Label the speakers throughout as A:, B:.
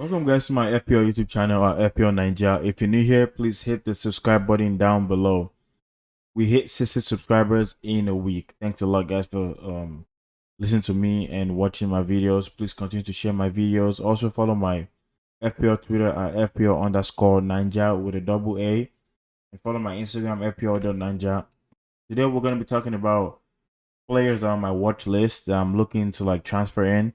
A: Welcome guys to my FPL YouTube channel at FPL Ninja. If you're new here, please hit the subscribe button down below. We hit 60 subscribers in a week. Thanks a lot guys for listening to me and watching my videos. Please continue to share my videos. Also follow my FPL Twitter at FPL_Ninja with a double A. And follow my Instagram FPL.Ninja. Today we're going to be talking about players that are on my watch list that I'm looking to like transfer in.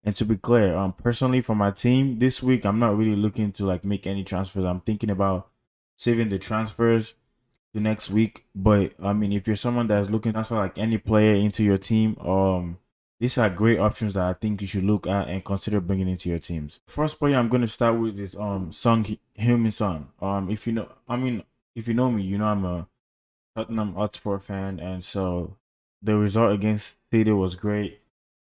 A: And to be clear, personally for my team this week, I'm not really looking to like make any transfers. I'm thinking about saving the transfers to next week. But I mean, if you're someone that's looking to transfer like any player into your team, these are great options that I think you should look at and consider bringing into your teams. First player I'm going to start with is Sung Heung-min Son. If you know, I mean, if you know me, you know I'm a Tottenham Hotspur fan, and so the result against City was great.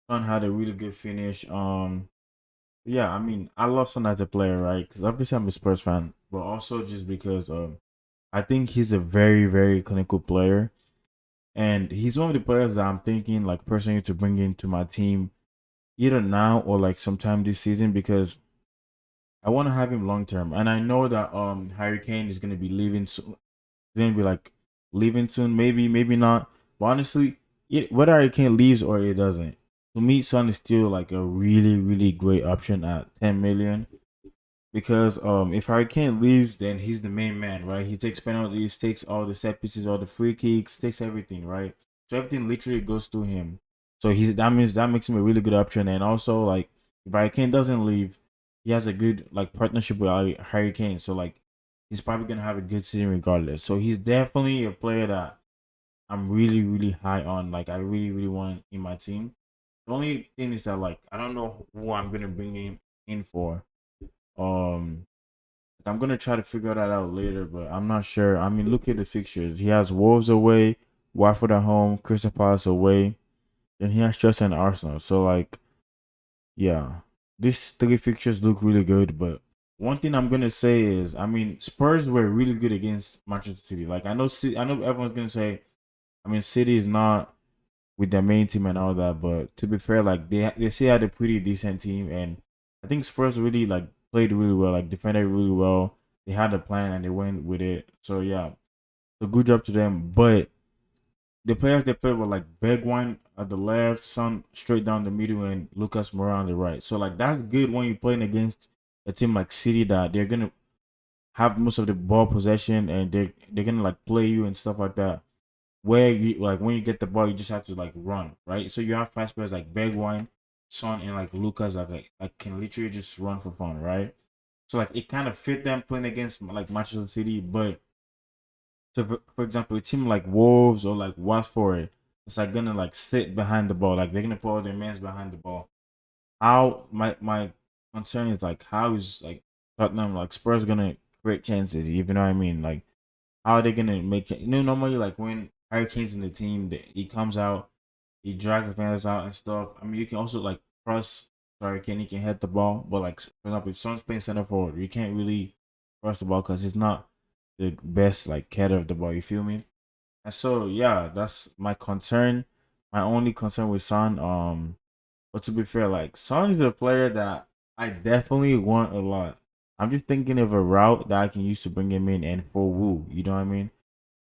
A: Son had a really good finish. Yeah, I mean, I love Son as a player, right? Because obviously I'm a Spurs fan, but also just because I think he's a very, very clinical player, and he's one of the players that I'm thinking like personally to bring into my team either now or like sometime this season because I want to have him long term, and I know that Harry Kane is gonna be leaving soon. Gonna be like leaving soon, maybe not. But honestly, whether Harry Kane leaves or it doesn't, to me, Son is still like a really, really great option at 10 million. Because if Harry Kane leaves, then he's the main man, right? He takes penalties, takes all the set pieces, all the free kicks, takes everything, right? So everything literally goes through him. So that makes him a really good option. And also like if Harry Kane doesn't leave, he has a good like partnership with Harry Kane. So like he's probably gonna have a good season regardless. So he's definitely a player that I'm really, really high on. Like I really, really want in my team. The only thing is that like I don't know who I'm gonna bring him in for. Um, I'm gonna try to figure that out later, but I'm not sure. I mean, look at the fixtures. He has Wolves away, Watford at home, Crystal Palace away, and he has Chelsea and Arsenal. So like, yeah, these three fixtures look really good. But one thing I'm gonna say is, I mean, Spurs were really good against Manchester City. Like I know everyone's gonna say, I mean, City is not with their main team and all that, but to be fair, like they still had a pretty decent team, and I think Spurs really like played really well, like defended really well. They had a plan and they went with it. So yeah, so good job to them. But the players they played were like Bergwijn at the left, Son straight down the middle, and Lucas Moura on the right. So like that's good when you're playing against a team like City that they're gonna have most of the ball possession and they're gonna like play you and stuff like that where you like when you get the ball, you just have to like run, right? So you have fast players like Bergwijn, Son, and like Lucas that like can literally just run for fun, right? So like it kind of fit them playing against like Manchester City, but so for example, a team like Wolves or like Watford, it's like gonna like sit behind the ball, like they're gonna put all their men behind the ball. How my concern is like how is like Tottenham like Spurs gonna create chances? You know what I mean? Like how are they gonna make it? You know, normally like when Harry Kane's in the team, he comes out, he drags the fans out and stuff. I mean, you can also like cross Harry Kane, he can head the ball, but like for example, if someone's playing center forward, you can't really cross the ball because he's not the best like header of the ball. You feel me? And so yeah, that's my concern. My only concern with Son. But to be fair, like Son is a player that I definitely want a lot. I'm just thinking of a route that I can use to bring him in and for Woo. You know what I mean?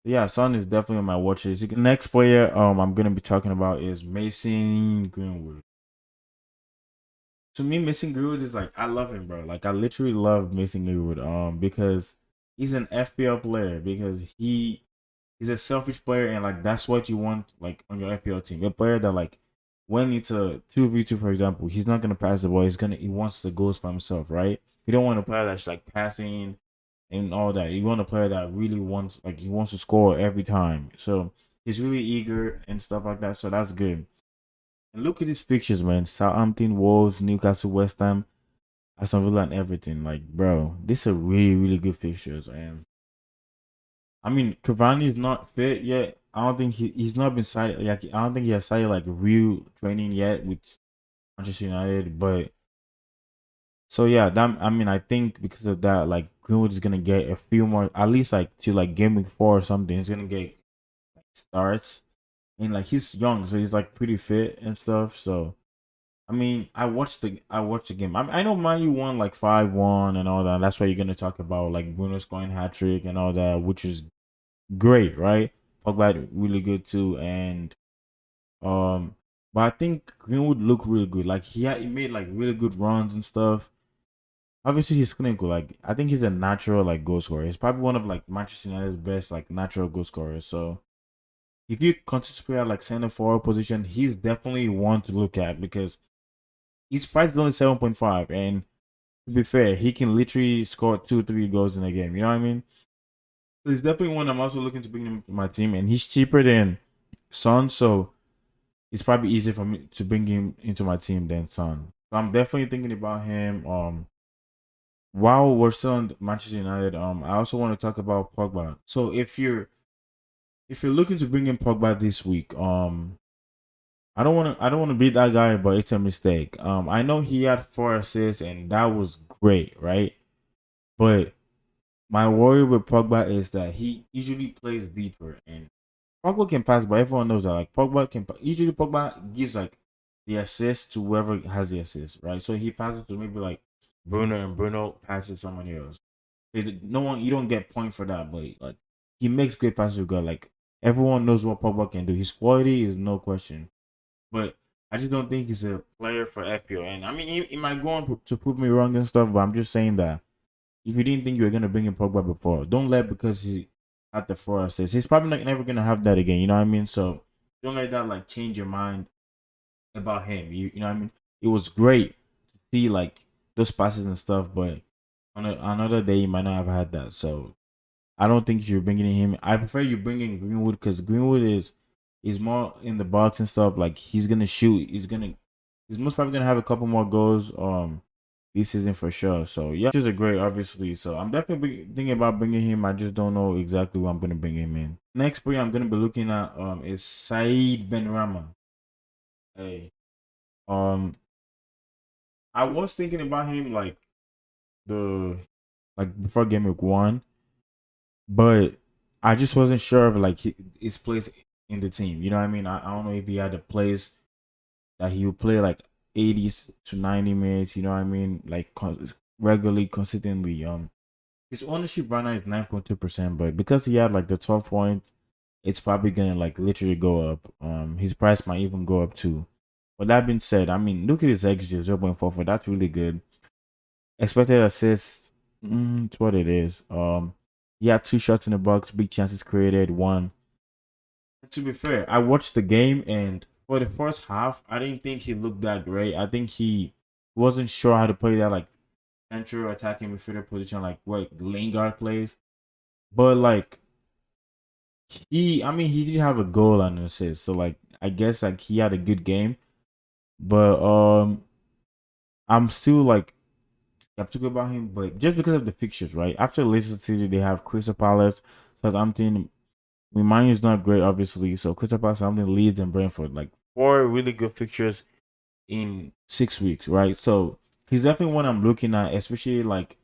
A: Yeah, Son is definitely on my watch list. Next player I'm gonna be talking about is Mason Greenwood. To me, Mason Greenwood is like I love him, bro. Like I literally love Mason Greenwood because he's an FPL player because he's a selfish player and like that's what you want like on your FPL team. A player that like when it's a 2v2 for example, he's not gonna pass the ball. He wants the goals for himself, right? You don't want a player that's like passing and all that. You want a player that really wants like he wants to score every time. So he's really eager and stuff like that. So that's good. And look at these fixtures, man. Southampton, Wolves, Newcastle, West Ham, Aston Villa, and everything. Like, bro, this are really, really good fixtures. And I mean, Cavani is not fit yet. I don't think he's not been signed. Like, I don't think he has signed like real training yet with Manchester United. But so yeah, that I mean, I think because of that, like Greenwood is gonna get a few more, at least like to like Gameweek 4 or something. He's gonna get like, starts, and like he's young, so he's like pretty fit and stuff. So I mean, I watched the game. I know Man U won like 5-1 and all that. That's why you're gonna talk about like Bruno scoring hat trick and all that, which is great, right? Pogba really good too, and um, but I think Greenwood looked really good. Like he made like really good runs and stuff. Obviously, he's clinical. Like I think he's a natural like goal scorer. He's probably one of like Manchester United's best like natural goal scorers. So if you continue to play at like center forward position, he's definitely one to look at because his price is only 7.5, and to be fair, he can literally score 2-3 goals in a game. You know what I mean? So he's definitely one I'm also looking to bring him to my team, and he's cheaper than Son, so it's probably easier for me to bring him into my team than Son. So I'm definitely thinking about him. While we're still on Manchester United, I also want to talk about Pogba. So if you're looking to bring in Pogba this week, I don't want to beat that guy, but it's a mistake. I know he had 4 assists and that was great, right? But my worry with Pogba is that he usually plays deeper, and Pogba can pass, but everyone knows that. Like usually Pogba gives like the assist to whoever has the assist, right? So he passes to maybe like Bruno, and Bruno passes someone else. No one, you don't get point for that, but like he makes great passes with God. Like everyone knows what Pogba can do. His quality is no question, but I just don't think he's a player for FPL. And I mean, he might go on to prove me wrong and stuff, but I'm just saying that if you didn't think you were gonna bring in Pogba before, don't let because he had the 4 assists. He's probably never gonna have that again. You know what I mean? So don't let that like change your mind about him. You know what I mean? It was great to see like those passes and stuff, but on another day you might not have had that. So I don't think you're bringing him. I prefer you bringing Greenwood because Greenwood is more in the box and stuff. Like he's gonna shoot. He's most probably gonna have a couple more goals. This season for sure. So yeah, which is a great, obviously. So I'm definitely thinking about bringing him. I just don't know exactly what I'm gonna bring him in. Next player I'm gonna be looking at is Saeed Benrahma. Hey, um, I was thinking about him the like before Gameweek 1, but I just wasn't sure of like his place in the team. You know what I mean? I don't know if he had a place that he would play like 80 to 90 minutes. You know what I mean? Like regularly, consistently. His ownership right now is 9.2%, but because he had like the 12 points, it's probably gonna like literally go up. His price might even go up too. But that being said, I mean, look at his XG 0.44. That's really good. Expected assists, it's what it is. He had 2 shots in the box, big chances created, one. To be fair, I watched the game, and for the first half, I didn't think he looked that great. I think he wasn't sure how to play that like central attacking midfielder position, like what Lingard plays. But like I mean, he did have a goal and an assist, so like I guess like he had a good game. But I'm still like skeptical about him, but just because of the fixtures, right? After Leicester City, they have Crystal Palace, Southampton. I mean, mine is not great, obviously. So Crystal Palace, Southampton, Leeds, and Brentford, like 4 really good fixtures in 6 weeks, right? So he's definitely one I'm looking at, especially like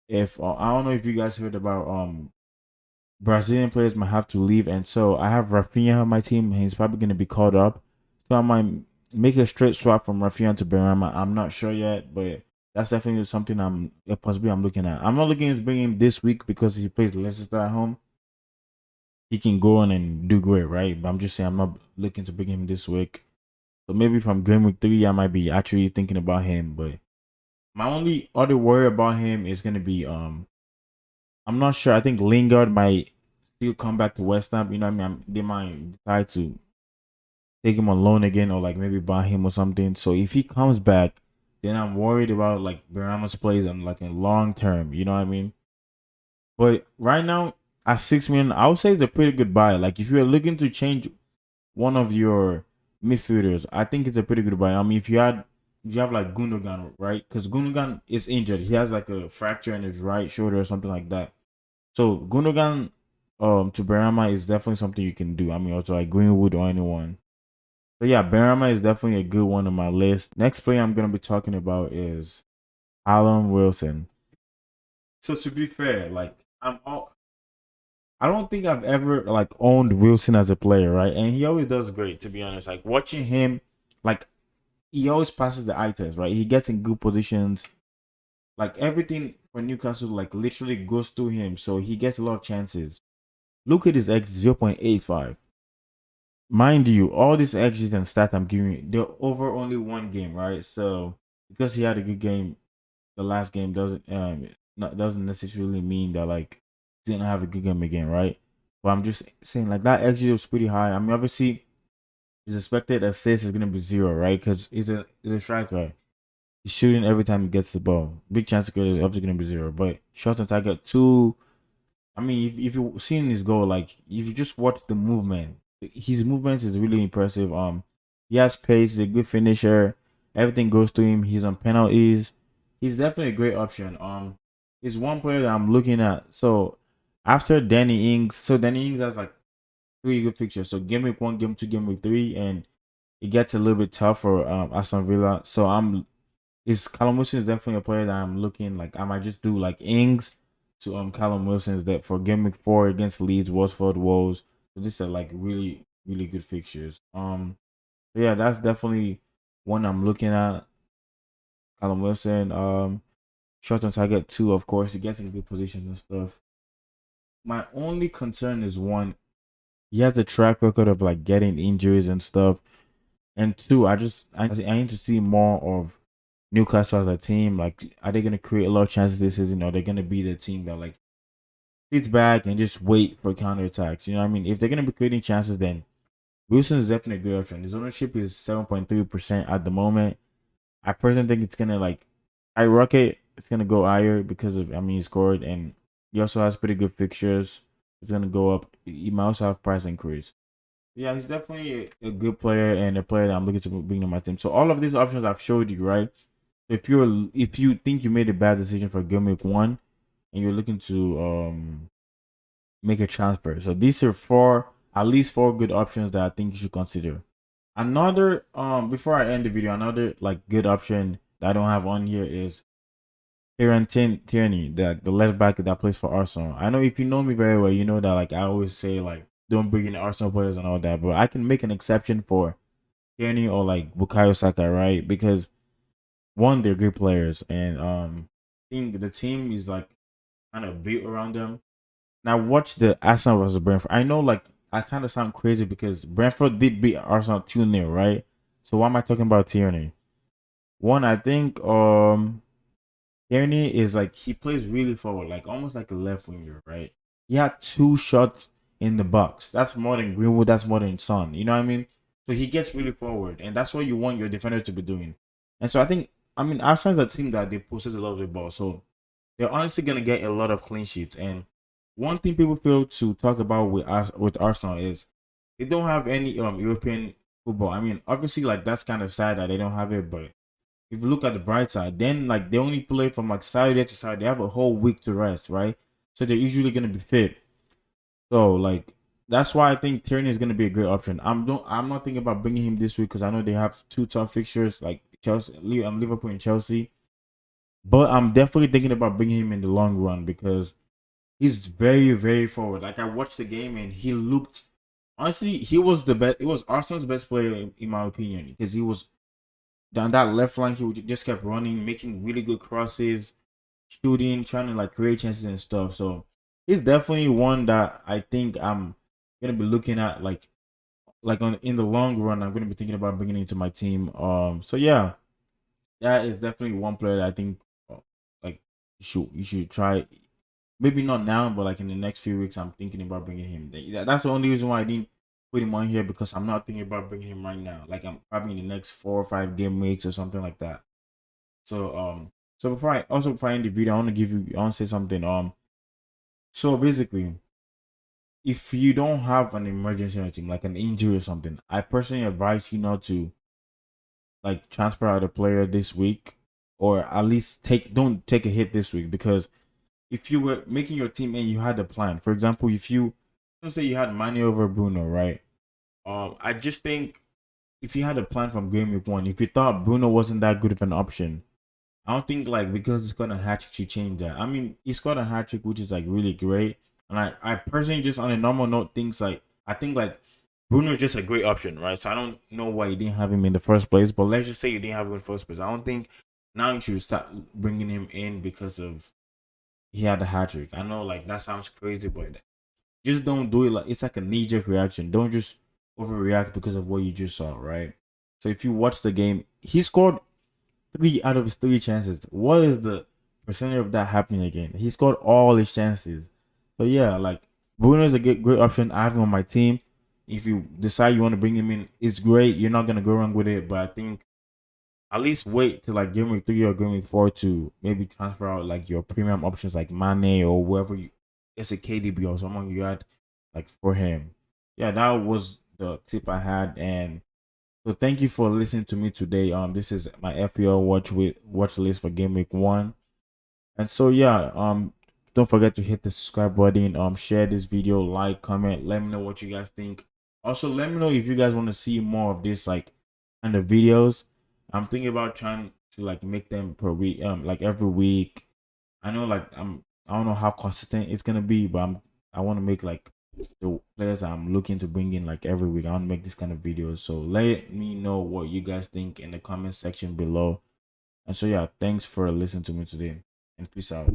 A: if I don't know if you guys heard about Brazilian players might have to leave, and so I have Rafinha on my team, and he's probably going to be called up. So I might make a straight swap from Rafinha to Benrahma. I'm not sure yet, but that's definitely something possibly I'm looking at. I'm not looking to bring him this week because he plays Leicester at home. He can go on and do great, right? But I'm just saying I'm not looking to bring him this week. So maybe from Gameweek 3, I might be actually thinking about him. But my only other worry about him is gonna be I'm not sure. I think Lingard might still come back to West Ham. You know what I mean? They might decide to take him on loan again or like maybe buy him or something. So if he comes back, then I'm worried about like Benrahma's plays on like a long term. You know what I mean? But right now at 6 million, I would say it's a pretty good buy. Like if you're looking to change one of your midfielders, I think it's a pretty good buy. I mean, if you have like Gundogan, right? Because Gundogan is injured. He has like a fracture in his right shoulder or something like that. So Gundogan to Benrahma is definitely something you can do. I mean, also like Greenwood or anyone. So yeah, Benrahma is definitely a good one on my list. Next player I'm gonna be talking about is Alan Wilson. So to be fair, like I don't think I've ever like owned Wilson as a player, right? And he always does great, to be honest. Like watching him, like he always passes the eye test, right? He gets in good positions. Like everything for Newcastle, like literally goes through him, so he gets a lot of chances. Look at his X 0.85. Mind you, all these X's and stats I'm giving you, they're over only one game, right? So because he had a good game, the last game doesn't necessarily mean that like he's gonna have a good game again, right? But I'm just saying like that XG was pretty high. I mean, obviously his expected assist is gonna be zero, right? Because he's a striker. He's shooting every time he gets the ball. Big chance to get is obviously gonna be zero. But shot on target two. I mean, if you've seen his goal, like if you just watch the movement, his movement is really impressive. He has pace. He's a good finisher. Everything goes to him. He's on penalties. He's definitely a great option. He's one player that I'm looking at. So after Danny Ings, so Danny Ings has like three good fixtures. So game week 1, game 2, game week 3, and it gets a little bit tough for Aston Villa. So Callum Wilson is definitely a player that I'm looking like. I might just do like Ings to Callum Wilson's that for game week 4 against Leeds, Watford, Wolves. So these are like really really good fixtures. Yeah, that's definitely one I'm looking at. Callum Wilson. Shot on target 2, of course. He gets in good positions and stuff. My only concern is one, he has a track record of like getting injuries and stuff. And two, I need to see more of Newcastle as a team. Like, are they gonna create a lot of chances this season, or are they gonna be the team that like sits back and just wait for counterattacks? You know what I mean? If they're gonna be creating chances, then Wilson is definitely a good option. His ownership is 7.3% at the moment. I personally think it's gonna like skyrocket. It's gonna go higher because of he scored and he also has pretty good fixtures. It's gonna go up. He might also have price increase. Yeah, he's definitely a good player and a player that I'm looking to bring to my team. So all of these options I've showed you, right? If you think you made a bad decision for game week 1 and you're looking to make a transfer, so these are at least four good options that I think you should consider. Another before I end the video, another like good option that I don't have on here is Tierney, the left back that plays for Arsenal. I know if you know me very well, you know that like I always say like don't bring in Arsenal players and all that, but I can make an exception for Tierney or like Bukayo Saka, right? Because one, they're great players, and I think the team is like kind of built around them. Now watch the Arsenal versus Brentford. I know like I kind of sound crazy because Brentford did beat Arsenal 2-0, right? So why am I talking about Tierney? One, I think Tierney is like he plays really forward, like almost like a left winger, right? He had 2 shots in the box. That's more than Greenwood. That's more than Son. You know what I mean? So he gets really forward, and that's what you want your defender to be doing. And so Arsenal's a team that they possess a lot of the ball, so they're honestly gonna get a lot of clean sheets. And one thing people fail to talk about with Arsenal is they don't have any European football. I mean, obviously, like that's kind of sad that they don't have it, but if you look at the bright side, then like they only play from like Saturday to Saturday. They have a whole week to rest, right? So they're usually gonna be fit. So like that's why I think Tierney is gonna be a great option. I'm not thinking about bringing him this week because I know they have 2 tough fixtures like Liverpool and Chelsea. But I'm definitely thinking about bringing him in the long run because he's very very forward. Like I watched the game and he looked honestly he was the best. It was Arsenal's best player in my opinion because he was down that left flank, he just kept running, making really good crosses, shooting, trying to like create chances and stuff. So he's definitely one that I think I'm gonna be looking at like on in the long run. I'm gonna be thinking about bringing into my team. So yeah, that is definitely one player that I think like you should try. Maybe not now, but like in the next few weeks, I'm thinking about bringing him. That's the only reason why I didn't put him on here because I'm not thinking about bringing him right now. Like I'm probably in the next 4 or 5 game weeks or something like that. So before I end the video, I want to say something. So basically, if you don't have an emergency on your team, like an injury or something, I personally advise you not to like transfer out a player this week, or at least don't take a hit this week because if you were making your team and you had a plan, for example, if you let's say you had Mane over Bruno, right? I just think if you had a plan from game week 1, if you thought Bruno wasn't that good of an option, I don't think like because he scored a hat trick, you change that. I mean, he scored a hat trick, which is like really great. And I personally just on a normal note thinks like I think like Bruno is just a great option, right? So I don't know why you didn't have him in the first place, but let's just say you didn't have him in the first place. I don't think now you should start bringing him in because of he had a hat trick. I know, like that sounds crazy, but just don't do it like it's like a knee jerk reaction. Don't just overreact because of what you just saw, right? So if you watch the game, he scored 3 out of his 3 chances. What is the percentage of that happening again? He scored all his chances. So yeah, like Bruno is a great option. I have him on my team. If you decide you want to bring him in, it's great. You're not gonna go wrong with it. But I think at least wait till like game week 3 or game week 4 to maybe transfer out like your premium options like Mane or whoever you, it's a KDB or someone you had like for him. Yeah, that was the tip I had, and so thank you for listening to me today. This is my FPL watch list for game week 1. And so yeah, don't forget to hit the subscribe button, share this video, like, comment, let me know what you guys think. Also, let me know if you guys want to see more of this like kind of videos. I'm thinking about trying to like make them per week, like every week. I know like I don't know how consistent it's gonna be, but I want to make like the players I'm looking to bring in like every week. I want to make this kind of videos. So let me know what you guys think in the comment section below. And so yeah, thanks for listening to me today, and peace out.